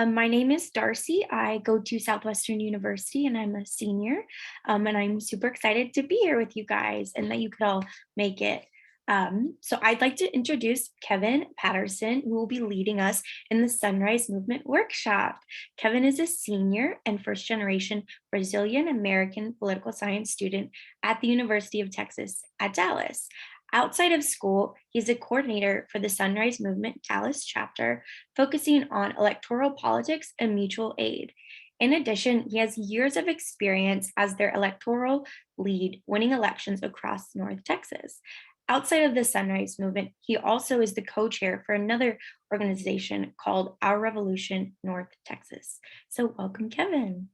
My name is Darcy. I go to Southwestern University and I'm a senior. And I'm super excited to be here with you guys and that you could all make it. So I'd like to introduce Kevin Patterson, who will be leading us in the Sunrise Movement workshop. Kevin is a senior and first generation Brazilian American political science student at the University of Texas at Dallas. Outside of school, he's a coordinator for the Sunrise Movement Dallas chapter, focusing on electoral politics and mutual aid. In addition, he has years of experience as their electoral lead, winning elections across North Texas. Outside of the Sunrise Movement, he also is the co-chair for another organization called Our Revolution North Texas. So welcome, Kevin.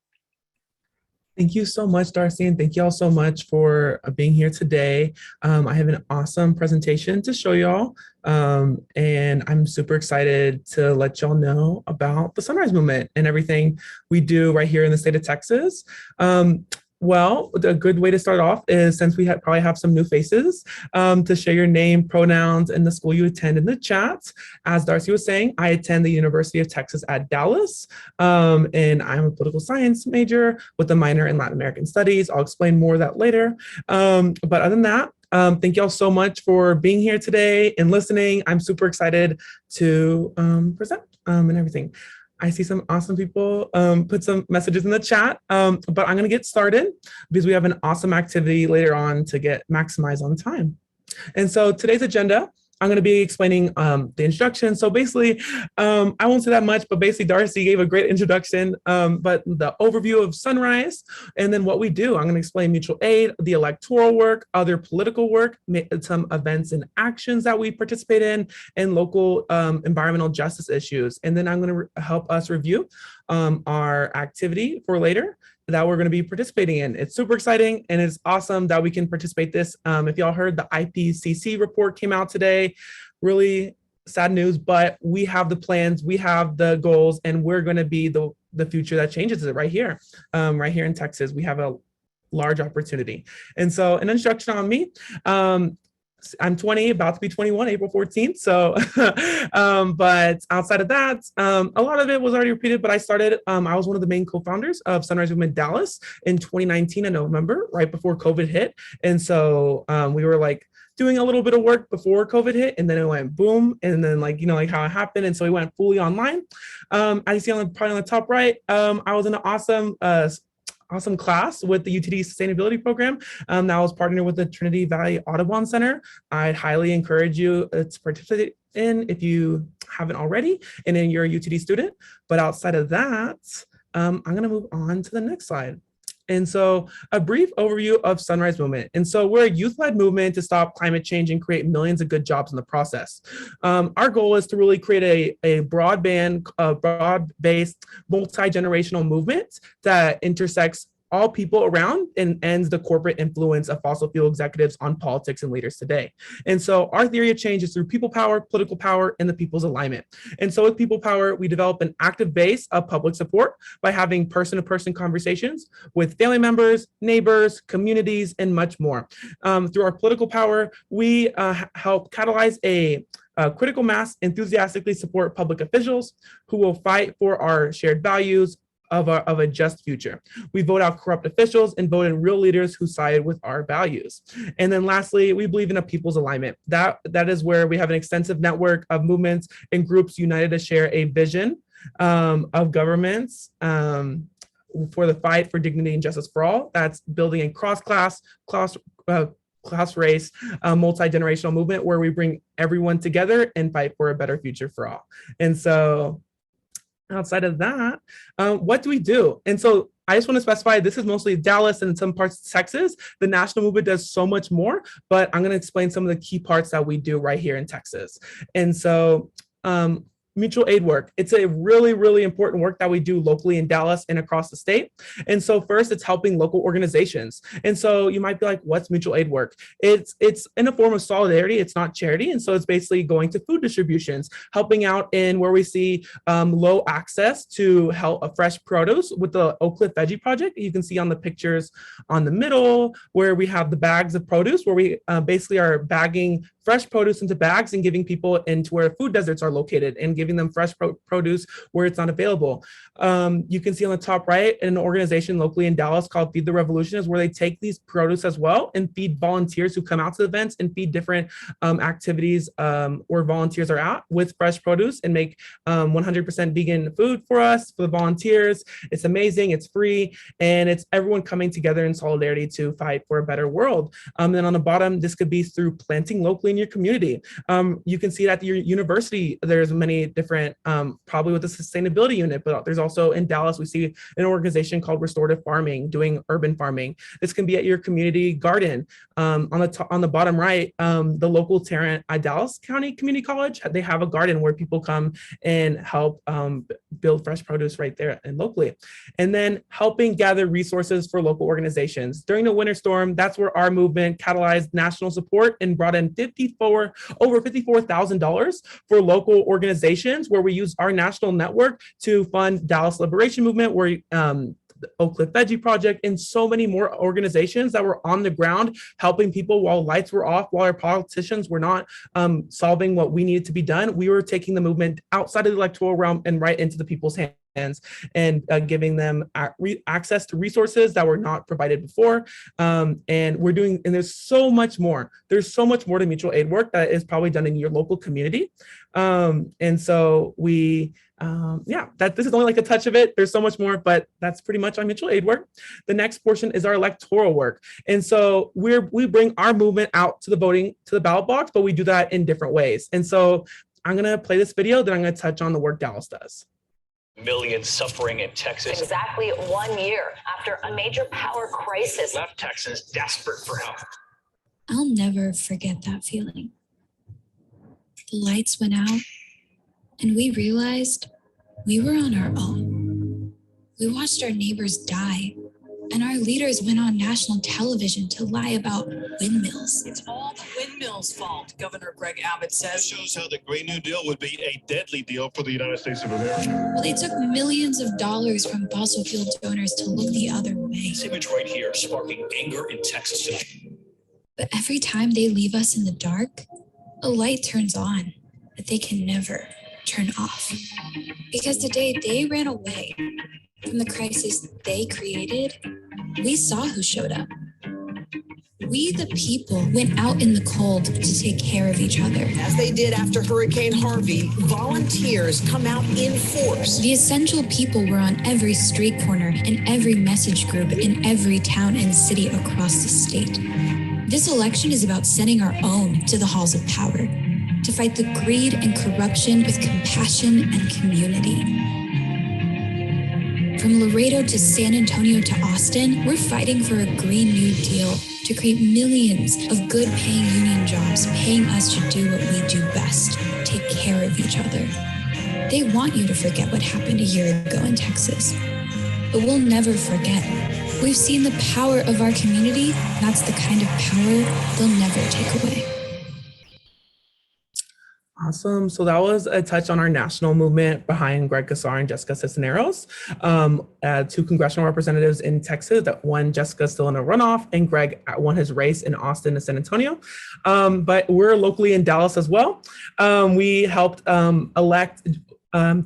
Thank you so much, Darcy, and thank you all so much for being here today. I have an awesome presentation to show y'all, and I'm super excited to let y'all know about the Sunrise Movement and everything we do right here in the state of Texas. Well, a good way to start off is, since we probably have some new faces, to share your name, pronouns, and the school you attend in the chat. As Darcy was saying, I attend the University of Texas at Dallas, and I'm a political science major with a minor in Latin American studies. I'll explain more of that later. But other than that, thank y'all so much for being here today and listening. I'm super excited to present and everything. I see some awesome people put some messages in the chat, but I'm gonna get started because we have an awesome activity later on to get maximized on time. And so today's agenda, I'm going to be explaining the introduction. So basically, I won't say that much, but basically Darcy gave a great introduction, but the overview of Sunrise and then what we do. I'm going to explain mutual aid, the electoral work, other political work, some events and actions that we participate in, and local environmental justice issues. And then I'm going to help us review our activity for later that we're going to be participating in. It's super exciting and it's awesome that we can participate this. If y'all heard, the IPCC report came out today. Really sad news, but we have the plans, we have the goals, and we're going to be the future that changes it right here in Texas. We have a large opportunity. And so an introduction on me. I'm 20, about to be 21, April 14th. So, but outside of that, a lot of it was already repeated, but I was one of the main co-founders of Sunrise Movement Dallas in 2019 in November, right before COVID hit. And so we were like doing a little bit of work before COVID hit, and then it went boom. And then like how it happened. And so we went fully online. As you see probably on the top right, I was in an awesome class with the UTD Sustainability Program that was partnered with the Trinity Valley Audubon Center. I'd highly encourage you to participate in if you haven't already, and then you're a UTD student. But outside of that, I'm going to move on to the next slide. And so a brief overview of Sunrise Movement. And so we're a youth-led movement to stop climate change and create millions of good jobs in the process. Our goal is to really create a broad-based, multi-generational movement that intersects all people around and ends the corporate influence of fossil fuel executives on politics and leaders today. And so our theory of change is through people power, political power, and the people's alignment. And so with people power, we develop an active base of public support by having person-to-person conversations with family members, neighbors, communities, and much more. Through our political power, we help catalyze a critical mass, enthusiastically support public officials who will fight for our shared values of a just future. We vote out corrupt officials and vote in real leaders who side with our values. And then lastly, we believe in a people's alignment. That is where we have an extensive network of movements and groups united to share a vision of governments for the fight for dignity and justice for all. That's building a cross-class, race, multi-generational movement where we bring everyone together and fight for a better future for all. And so outside of that, what do we do? And so I just want to specify this is mostly Dallas and some parts of Texas. The national movement does so much more, but I'm going to explain some of the key parts that we do right here in Texas. And so mutual aid work. It's a really, really important work that we do locally in Dallas and across the state. And so first, it's helping local organizations. And so you might be like, what's mutual aid work? It's in a form of solidarity. It's not charity. And so it's basically going to food distributions, helping out in where we see low access to fresh produce with the Oak Cliff Veggie Project. You can see on the pictures on the middle where we have the bags of produce where we basically are bagging fresh produce into bags and giving people into where food deserts are located and giving them fresh produce where it's not available. You can see on the top right, an organization locally in Dallas called Feed the Revolution is where they take these produce as well and feed volunteers who come out to the events and feed different activities where volunteers are at with fresh produce and make 100% vegan food for us, for the volunteers. It's amazing, it's free, and it's everyone coming together in solidarity to fight for a better world. Then on the bottom, this could be through planting locally in your community. You can see it at your university. There's many different, probably with the sustainability unit, but there's also in Dallas, we see an organization called Restorative Farming doing urban farming. This can be at your community garden. On the bottom right, the local Tarrant Dallas County Community College, they have a garden where people come and help build fresh produce right there and locally. And then helping gather resources for local organizations. During the winter storm, that's where our movement catalyzed national support and brought in over $54,000 for local organizations, where we use our national network to fund Dallas Liberation Movement, where the Oak Cliff Veggie Project, and so many more organizations that were on the ground helping people while lights were off, while our politicians were not solving what we needed to be done. We were taking the movement outside of the electoral realm and right into the people's hands and giving them access to resources that were not provided before. And there's so much more. There's so much more to mutual aid work that is probably done in your local community. And so this is only like a touch of it. There's so much more, but that's pretty much our mutual aid work. The next portion is our electoral work. And so we bring our movement out to the ballot box, but we do that in different ways. And so I'm gonna play this video, then I'm gonna touch on the work Dallas does. Millions suffering in Texas. Exactly 1 year after a major power crisis Left Texas desperate for help. I'll never forget that feeling. The lights went out and we realized we were on our own. We watched our neighbors die, and our leaders went on national television to lie about windmills. It's all the windmills' fault, Governor Greg Abbott says. This shows how the Green New Deal would be a deadly deal for the United States of America. Well, they took millions of dollars from fossil fuel donors to look the other way. This image right here sparking anger in Texas today. But every time they leave us in the dark, a light turns on that they can never turn off. Because the day they ran away from the crisis they created, we saw who showed up. We, the people, went out in the cold to take care of each other. As they did after Hurricane Harvey, volunteers come out in force. The essential people were on every street corner, in every message group, in every town and city across the state. This election is about sending our own to the halls of power, to fight the greed and corruption with compassion and community. From Laredo to San Antonio to Austin, we're fighting for a Green New Deal to create millions of good-paying union jobs, paying us to do what we do best, take care of each other. They want you to forget what happened a year ago in Texas, but we'll never forget. We've seen the power of our community. That's the kind of power they'll never take away. Awesome. So that was a touch on our national movement behind Greg Casar and Jessica Cisneros, two congressional representatives in Texas. That one, Jessica still in a runoff, and Greg won his race in Austin and San Antonio. But we're locally in Dallas as well. We helped elect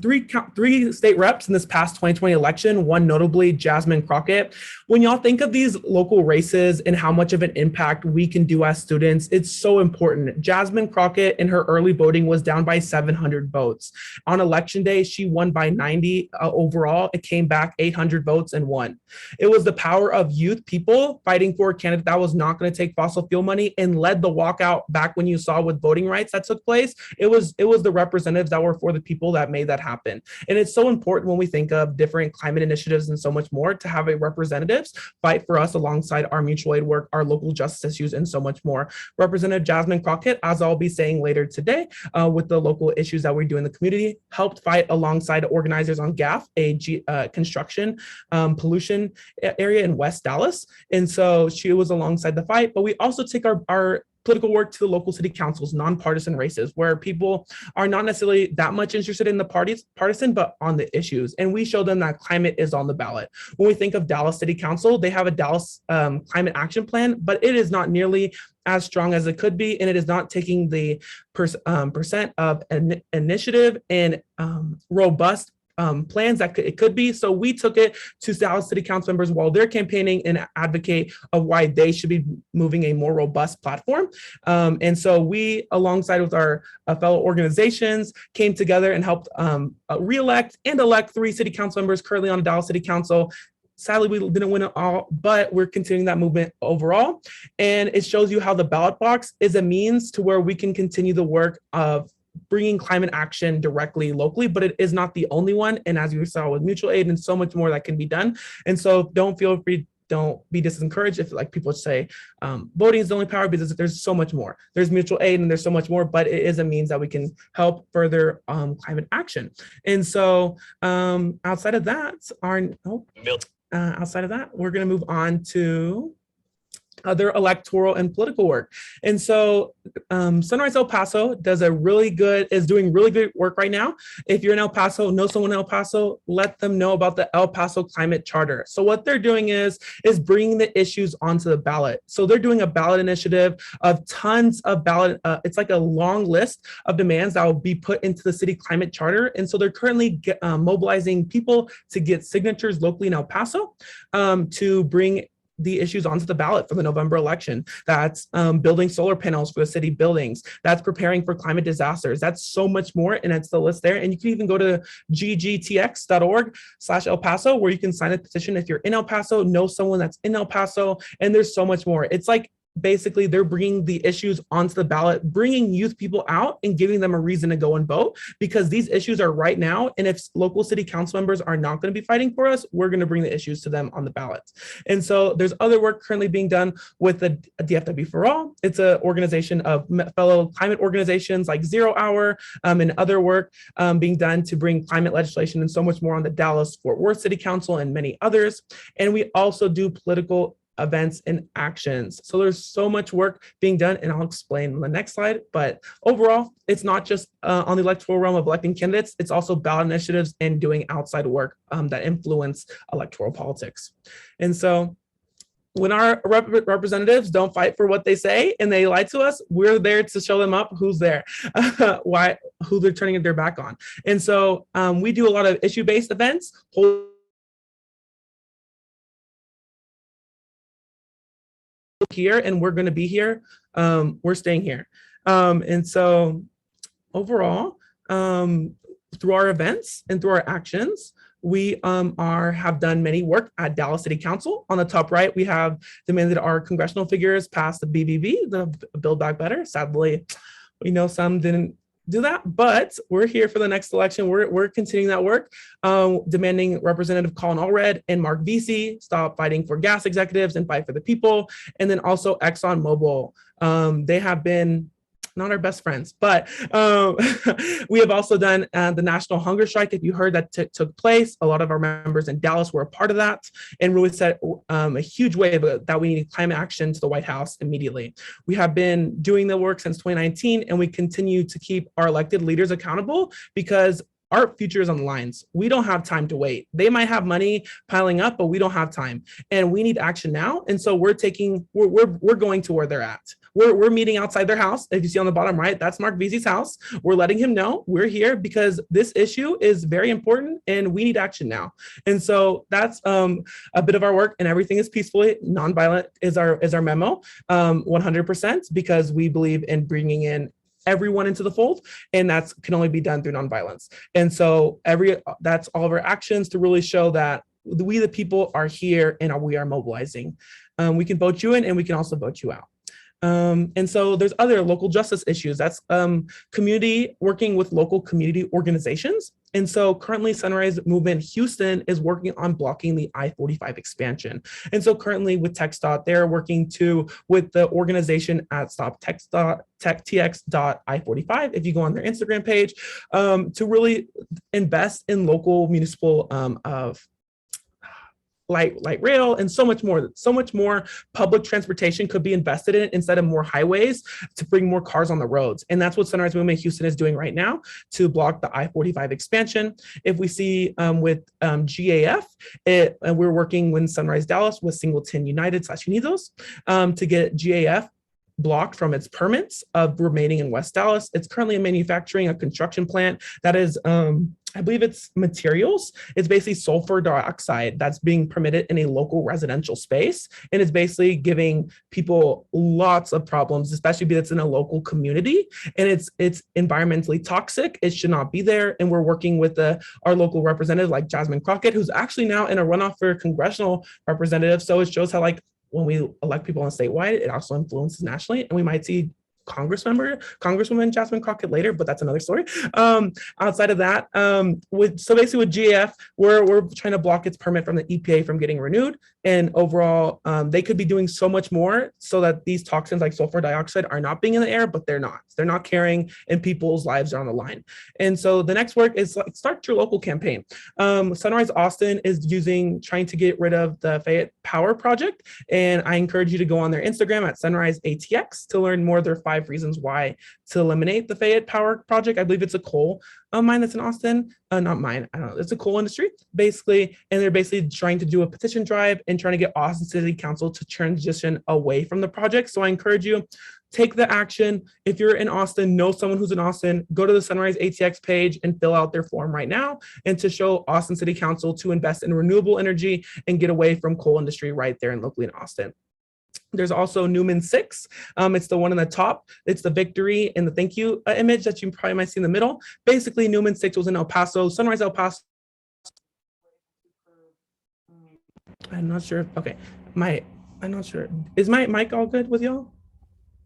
three state reps in this past 2020 election, one notably Jasmine Crockett. When y'all think of these local races and how much of an impact we can do as students, it's so important. Jasmine Crockett in her early voting was down by 700 votes. On election day, she won by 90 overall. It came back 800 votes and won. It was the power of youth people fighting for a candidate that was not going to take fossil fuel money and led the walkout back when you saw with voting rights that took place. It was the representatives that were for the people that made that happen. And it's so important when we think of different climate initiatives and so much more to have a representatives fight for us alongside our mutual aid work, our local justice issues, and so much more. Representative Jasmine Crockett, as I'll be saying later today, with the local issues that we do in the community, helped fight alongside organizers on GAF, a construction pollution area in West Dallas. And so she was alongside the fight, but we also take our political work to the local city councils, nonpartisan races, where people are not necessarily that much interested in the partisan, but on the issues. And we show them that climate is on the ballot. When we think of Dallas City Council, they have a Dallas climate action plan, but it is not nearly as strong as it could be, and it is not taking the percent of initiative and robust plans that it could be. So we took it to Dallas City Council members while they're campaigning and advocate of why they should be moving a more robust platform. And so we, alongside with our fellow organizations, came together and helped re-elect and elect 3 city council members currently on the Dallas City Council. Sadly, we didn't win it all, but we're continuing that movement overall. And it shows you how the ballot box is a means to where we can continue the work of bringing climate action directly locally, but it is not the only one. And as you saw with mutual aid and so much more that can be done. And so don't be disencouraged if like people say voting is the only power, because there's so much more. There's mutual aid and there's so much more, but it is a means that we can help further climate action. And so outside of that, we're going to move on to other electoral and political work. And so Sunrise El Paso is doing really good work right now. If you're in El Paso, know someone in El Paso, let them know about the El Paso Climate Charter. So what they're doing is bringing the issues onto the ballot. So they're doing a ballot initiative of tons of ballot. It's like a long list of demands that will be put into the city climate charter. And so they're currently mobilizing people to get signatures locally in El Paso to bring the issues onto the ballot for the November election. That's building solar panels for the city buildings. That's preparing for climate disasters. That's so much more, and it's the list there. And you can even go to ggtx.org/El Paso, where you can sign a petition if you're in El Paso, know someone that's in El Paso, and there's so much more. It's like basically they're bringing the issues onto the ballot, bringing youth people out and giving them a reason to go and vote, because these issues are right now. And if local city council members are not going to be fighting for us, we're going to bring the issues to them on the ballot. And so there's other work currently being done with the DFW for All. It's an organization of fellow climate organizations like 0 Hour and other work being done to bring climate legislation and so much more on the Dallas-Fort Worth City Council and many others. And we also do political events and actions. So there's so much work being done, and I'll explain on the next slide. But overall, it's not just on the electoral realm of electing candidates, it's also ballot initiatives and doing outside work that influence electoral politics. And so when our representatives don't fight for what they say and they lie to us, we're there to show them up who's there, who they're turning their back on. And so we do a lot of issue-based events, here, and we're going to be here. We're staying here. And so overall, through our events and through our actions, we have done many work at Dallas City Council. On the top right, we have demanded our congressional figures pass the BBB, the Build Back Better. Sadly, we know some didn't do that, but we're here for the next election. We're continuing that work, demanding Representative Colin Allred and Mark Vesey stop fighting for gas executives and fight for the people. And then also ExxonMobil. They have been not our best friends, but we have also done the National Hunger Strike. If you heard that took place, a lot of our members in Dallas were a part of that and really set a huge wave that we need climate action to the White House immediately. We have been doing the work since 2019, and we continue to keep our elected leaders accountable because our future is on the lines. We don't have time to wait. They might have money piling up, but we don't have time, and we need action now. And so we're going to where they're at. We're meeting outside their house. If you see on the bottom right, that's Mark Vesey's house. We're letting him know we're here because this issue is very important and we need action now. And so that's a bit of our work, and everything is peacefully nonviolent is our memo, 100%, because we believe in bringing in everyone into the fold, and that can only be done through nonviolence. And so that's all of our actions to really show that we, the people, are here and we are mobilizing. We can vote you in, and we can also vote you out. And so there's other local justice issues. That's community working with local community organizations. And so currently Sunrise Movement Houston is working on blocking the I-45 expansion. And so currently with TxDOT, they're working with the organization at StopTX.I-45, if you go on their Instagram page, to really invest in local municipal light rail, and so much more. So much more public transportation could be invested in instead of more highways to bring more cars on the roads. And that's what Sunrise Movement Houston is doing right now to block the I-45 expansion. If we see with GAF, and we're working with Sunrise Dallas with Singleton United / Unidos to get GAF blocked from its permits of remaining in West Dallas. It's currently manufacturing a construction plant that is, I believe it's materials. It's basically sulfur dioxide that's being permitted in a local residential space. And it's basically giving people lots of problems, especially because it's in a local community and it's environmentally toxic. It should not be there. And we're working with our local representative like Jasmine Crockett, who's actually now in a runoff for congressional representative. So it shows how like when we elect people on statewide, it also influences nationally. And we might see Congresswoman Jasmine Crockett later, but that's another story. Outside of that, so basically with GAF, we're trying to block its permit from the EPA from getting renewed. And overall, they could be doing so much more so that these toxins like sulfur dioxide are not being in the air, but they're not. They're not carrying, and people's lives are on the line. And so the next work is like start your local campaign. Sunrise Austin is trying to get rid of the Fayette Power Project. And I encourage you to go on their Instagram at Sunrise ATX to learn more of their 5 reasons why to eliminate the Fayette Power Project. I believe it's a coal mine that's in Austin. Not mine, I don't know. It's a coal industry, basically. And they're basically trying to do a petition drive and trying to get Austin City Council to transition away from the project. So I encourage you, take the action. If you're in Austin, know someone who's in Austin, go to the Sunrise ATX page and fill out their form right now, and to show Austin City Council to invest in renewable energy and get away from coal industry right there and locally in Austin. There's also Newman 6. It's the one on the top. It's the victory and the thank you image that you probably might see in the middle. Basically, Newman 6 was in El Paso, Sunrise El Paso. I'm not sure. Okay, I'm not sure. Is my mic all good with y'all?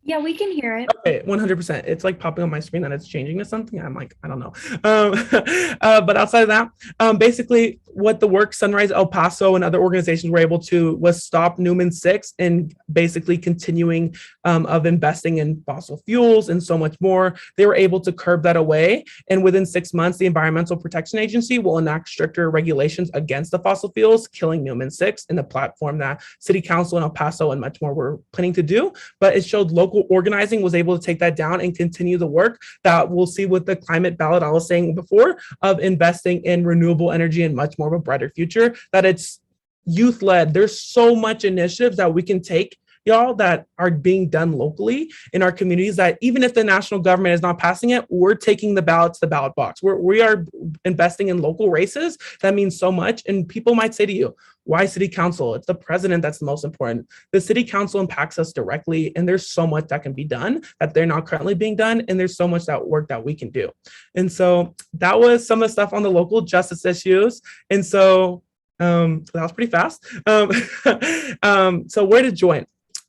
Yeah, we can hear it. Okay, 100%. It's like popping on my screen that it's changing to something. I'm like, I don't know. But outside of that, basically what the work Sunrise El Paso and other organizations were able to was stop Newman 6 and basically continuing of investing in fossil fuels and so much more. They were able to curb that away. And within 6 months, the Environmental Protection Agency will enact stricter regulations against the fossil fuels, killing Newman 6 in the platform that City Council in El Paso and much more were planning to do. But it showed local organizing was able to take that down and continue the work that we'll see with the climate ballot I was saying before of investing in renewable energy and much more of a brighter future, that it's youth-led. There's so much initiatives that we can take, y'all, that are being done locally in our communities that even if the national government is not passing it, we're taking the ballot to the ballot box. We are investing in local races. That means so much. And people might say to you, why city council? It's the president that's the most important. The city council impacts us directly, and there's so much that can be done that they're not currently being done, and there's so much that work that we can do. And so that was some of the stuff on the local justice issues. And so that was pretty fast. So where to join?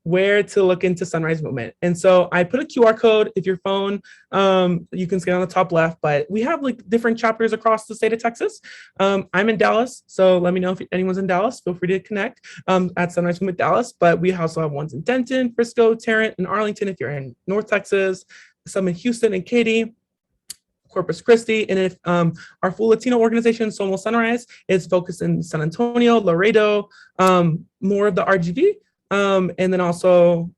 Where to look into Sunrise Movement. And so I put a QR code. If your phone, you can scan on the top left, but we have like different chapters across the state of Texas. I'm in Dallas, so let me know if anyone's in Dallas. Feel free to connect at Sunrise Movement Dallas, but we also have ones in Denton, Frisco, Tarrant, and Arlington if you're in North Texas, some in Houston and Katy, Corpus Christi. And if our full Latino organization, Somos Sunrise, is focused in San Antonio, Laredo, more of the RGV. And then also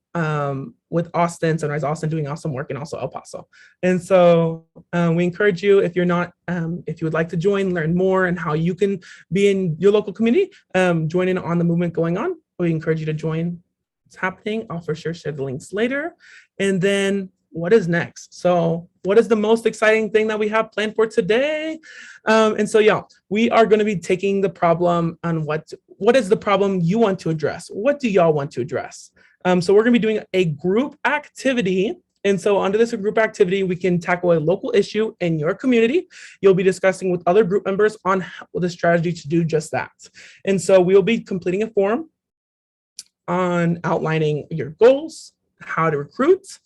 with Austin, Sunrise Austin doing awesome work, and also El Paso. And so we encourage you, if you're not, if you would like to join, learn more and how you can be in your local community, join in on the movement going on. We encourage you to join what's happening. I'll for sure share the links later. And then what is next? So what is the most exciting thing that we have planned for today? And so, yeah, we are going to be taking the problem on what is the problem you want to address? What do y'all want to address? So we're going to be doing a group activity. And so under this group activity, we can tackle a local issue in your community. You'll be discussing with other group members on the strategy to do just that. And so we'll be completing a form on outlining your goals, how to recruit,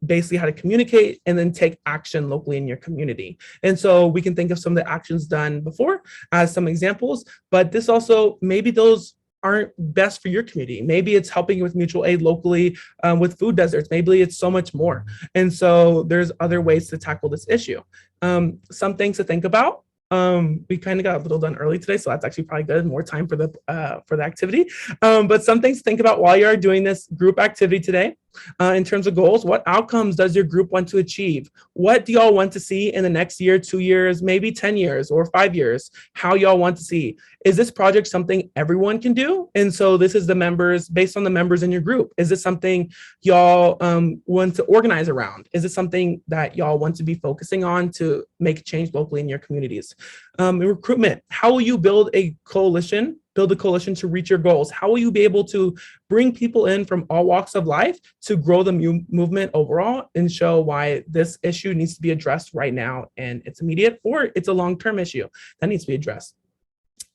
basically how to communicate, and then take action locally in your community. And so we can think of some of the actions done before as some examples, but this also, maybe those aren't best for your community. Maybe it's helping you with mutual aid locally with food deserts. Maybe it's so much more. And so there's other ways to tackle this issue. Some things to think about We kind of got a little done early today, so that's actually probably good. More time for the activity. But some things to think about while you are doing this group activity today. In terms of goals, what outcomes does your group want to achieve? What do y'all want to see in the next year, 2 years, maybe 10 years or 5 years? How y'all want to see? Is this project something everyone can do? And so this is the members, based on the members in your group. Is this something y'all want to organize around? Is it something that y'all want to be focusing on to make change locally in your communities? Recruitment, how will you build a coalition to reach your goals? How will you be able to bring people in from all walks of life to grow the movement overall and show why this issue needs to be addressed right now and it's immediate or it's a long-term issue that needs to be addressed?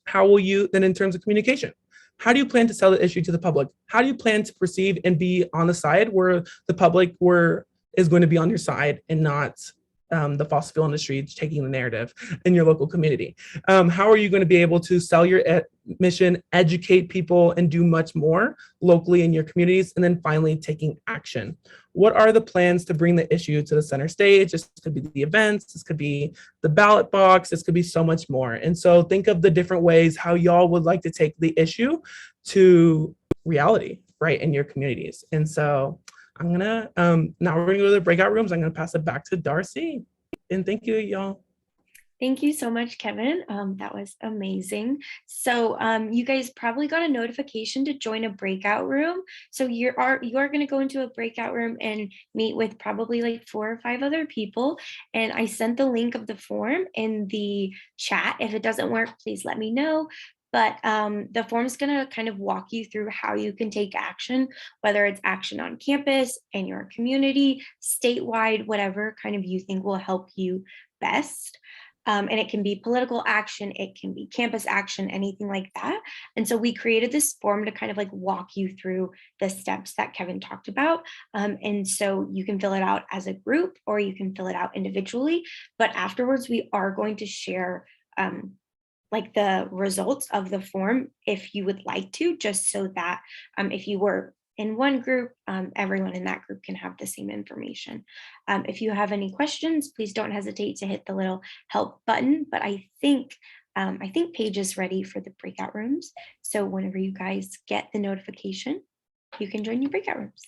How will you then, in terms of communication, how do you plan to sell the issue to the public? How do you plan to perceive and be on the side where the public is going to be on your side and not the fossil fuel industry taking the narrative in your local community? How are you going to be able to sell your mission, educate people, and do much more locally in your communities? And then finally, taking action. What are the plans to bring the issue to the center stage? This could be the events, this could be the ballot box, this could be so much more. And so think of the different ways how y'all would like to take the issue to reality, right, in your communities. And so I'm gonna, now we're gonna go to the breakout rooms. I'm gonna pass it back to Darcy. And thank you, y'all. Thank you so much, Kevin. That was amazing. So you guys probably got a notification to join a breakout room. So you are going to go into a breakout room and meet with probably like 4 or 5 other people. And I sent the link of the form in the chat. If it doesn't work, please let me know. But the form is going to kind of walk you through how you can take action, whether it's action on campus, in your community, statewide, whatever kind of you think will help you best. And it can be political action, it can be campus action, anything like that. And so we created this form to kind of like walk you through the steps that Kevin talked about. And so you can fill it out as a group or you can fill it out individually. But afterwards, we are going to share like the results of the form if you would like to, just so that if you were in one group, everyone in that group can have the same information. If you have any questions, please don't hesitate to hit the little help button. But I think Paige is ready for the breakout rooms. So whenever you guys get the notification, you can join your breakout rooms.